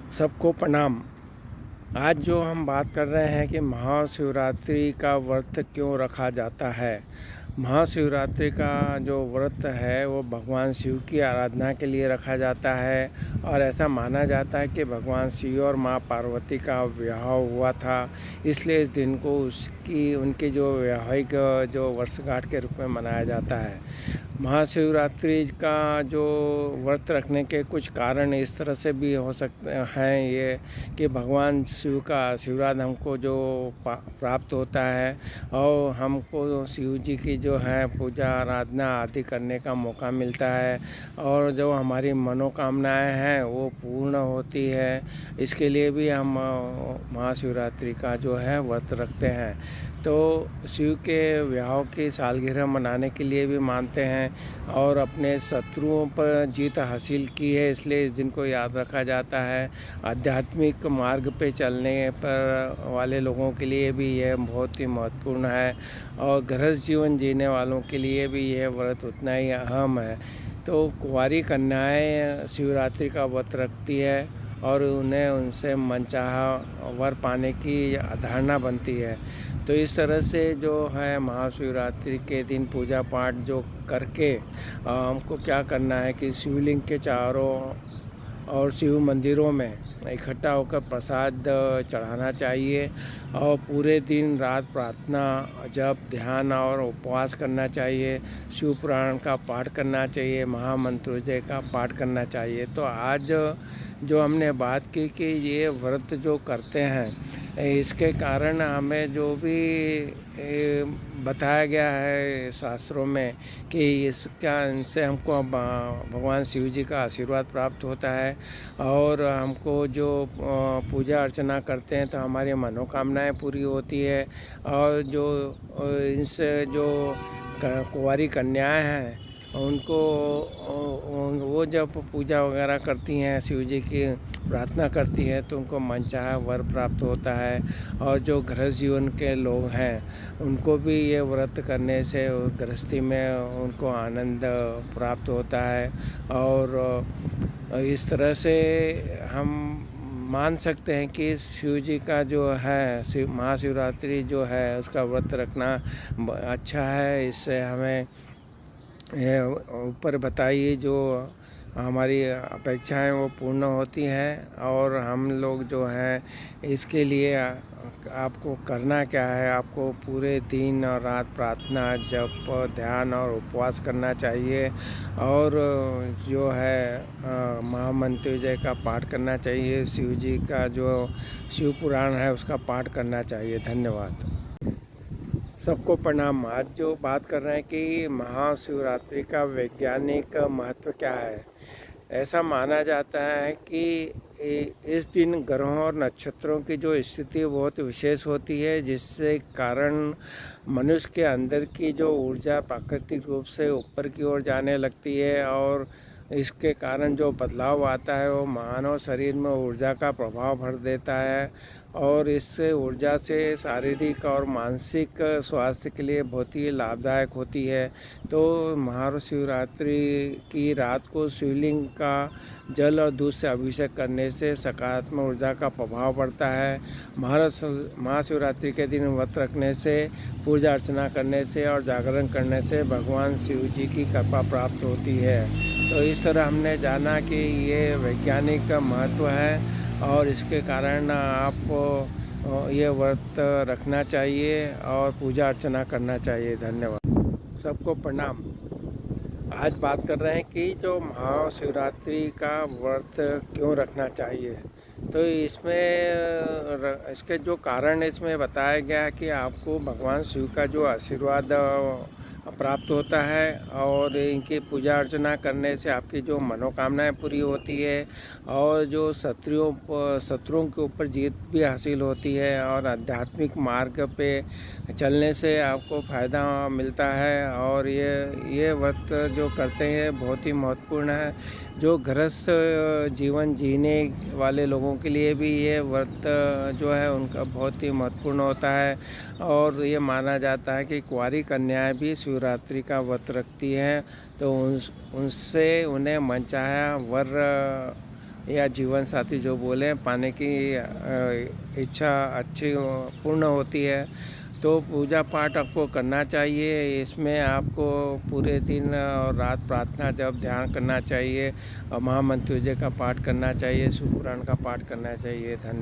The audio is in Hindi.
सबको प्रणाम। आज जो हम बात कर रहे हैं कि महाशिवरात्रि का व्रत क्यों रखा जाता है। महाशिवरात्रि का जो व्रत है वो भगवान शिव की आराधना के लिए रखा जाता है और ऐसा माना जाता है कि भगवान शिव और माँ पार्वती का विवाह हुआ था, इसलिए इस दिन को उनकी जो वैवाहिक जो वर्षगांठ के रूप में मनाया जाता है। महाशिवरात्रि का जो व्रत रखने के कुछ कारण इस तरह से भी हो सकते हैं ये कि भगवान शिव का आशीर्वाद हमको जो प्राप्त होता है और हमको शिव जी की जो है पूजा आराधना आदि करने का मौका मिलता है और जो हमारी मनोकामनाएं हैं वो पूर्ण होती है। इसके लिए भी हम महाशिवरात्रि का जो है व्रत रखते हैं। तो शिव के विवाह की सालगिरह मनाने के लिए भी मानते हैं और अपने शत्रुओं पर जीत हासिल की है, इसलिए इस दिन को याद रखा जाता है। आध्यात्मिक मार्ग पे चलने पर वाले लोगों के लिए भी यह बहुत ही महत्वपूर्ण है और गृहस्थ जीवन जीने वालों के लिए भी यह व्रत उतना ही अहम है। तो कुंवारी कन्याएं शिवरात्रि का व्रत रखती है और उन्हें उनसे मनचाहा वर पाने की धारणा बनती है। तो इस तरह से जो है महाशिवरात्रि के दिन पूजा पाठ जो करके हमको क्या करना है कि शिवलिंग के चारों और शिव मंदिरों में इकट्ठा होकर प्रसाद चढ़ाना चाहिए और पूरे दिन रात प्रार्थना जप ध्यान और उपवास करना चाहिए। शिव पुराण का पाठ करना चाहिए, महामंत्रोजय का पाठ करना चाहिए। तो आज जो हमने बात की कि ये व्रत जो करते हैं इसके कारण हमें जो भी बताया गया है शास्त्रों में कि इनसे हमको भगवान शिव जी का आशीर्वाद प्राप्त होता है और हमको जो पूजा अर्चना करते हैं तो हमारी मनोकामनाएं पूरी होती है और जो इनसे जो कुंवारी कन्याएं हैं उनको वो जब पूजा वगैरह करती हैं शिव जी की प्रार्थना करती हैं तो उनको मनचाहा वर प्राप्त होता है। और जो गृहस्थ जीवन के लोग हैं उनको भी ये व्रत करने से गृहस्थी में उनको आनंद प्राप्त होता है और इस तरह से हम मान सकते हैं कि शिव जी का जो है महाशिवरात्रि जो है उसका व्रत रखना अच्छा है। इससे हमें ऊपर बताइए जो हमारी अपेक्षाएं वो पूर्ण होती हैं और हम लोग जो हैं इसके लिए आपको करना क्या है, आपको पूरे दिन और रात प्रार्थना जप ध्यान और उपवास करना चाहिए और जो है महामंत्रोजय का पाठ करना चाहिए, शिव जी का जो शिव पुराण है उसका पाठ करना चाहिए। धन्यवाद। सबको प्रणाम। आज जो बात कर रहे हैं कि महाशिवरात्रि का वैज्ञानिक महत्व क्या है। ऐसा माना जाता है कि इस दिन ग्रहों और नक्षत्रों की जो स्थिति बहुत विशेष होती है जिससे कारण मनुष्य के अंदर की जो ऊर्जा प्राकृतिक रूप से ऊपर की ओर जाने लगती है और इसके कारण जो बदलाव आता है वो मानव शरीर में ऊर्जा का प्रभाव भर देता है और इससे ऊर्जा से शारीरिक और मानसिक स्वास्थ्य के लिए बहुत ही लाभदायक होती है। तो महाशिवरात्रि की रात को शिवलिंग का जल और दूध से अभिषेक करने से सकारात्मक ऊर्जा का प्रभाव बढ़ता है। महाशिवरात्रि के दिन व्रत रखने से, पूजा अर्चना करने से और जागरण करने से भगवान शिव जी की कृपा प्राप्त होती है। तो इस तरह हमने जाना कि ये वैज्ञानिक महत्व है और इसके कारण आप ये व्रत रखना चाहिए और पूजा अर्चना करना चाहिए। धन्यवाद। सबको प्रणाम। आज बात कर रहे हैं कि जो महाशिवरात्रि का व्रत क्यों रखना चाहिए। तो इसके जो कारण इसमें बताया गया कि आपको भगवान शिव का जो आशीर्वाद प्राप्त होता है और इनकी पूजा अर्चना करने से आपकी जो मनोकामनाएं पूरी होती है और जो शत्रुओं के ऊपर जीत भी हासिल होती है और आध्यात्मिक मार्ग पे चलने से आपको फ़ायदा मिलता है और ये व्रत जो करते हैं बहुत ही महत्वपूर्ण है। जो गृहस्थ जीवन जीने वाले लोगों के लिए भी ये व्रत जो है उनका बहुत ही महत्वपूर्ण होता है और ये माना जाता है कि कुंवारी कन्याएं भी शिवरात्रि का व्रत रखती हैं तो उनसे उन्हें मनचाहा वर या जीवन साथी जो बोले पाने की इच्छा अच्छी पूर्ण होती है। तो पूजा पाठ आपको करना चाहिए। इसमें आपको पूरे दिन और रात प्रार्थना जप ध्यान करना चाहिए और महामृत्युंजय का पाठ करना चाहिए, शिव पुराण का पाठ करना चाहिए। धन्यवाद।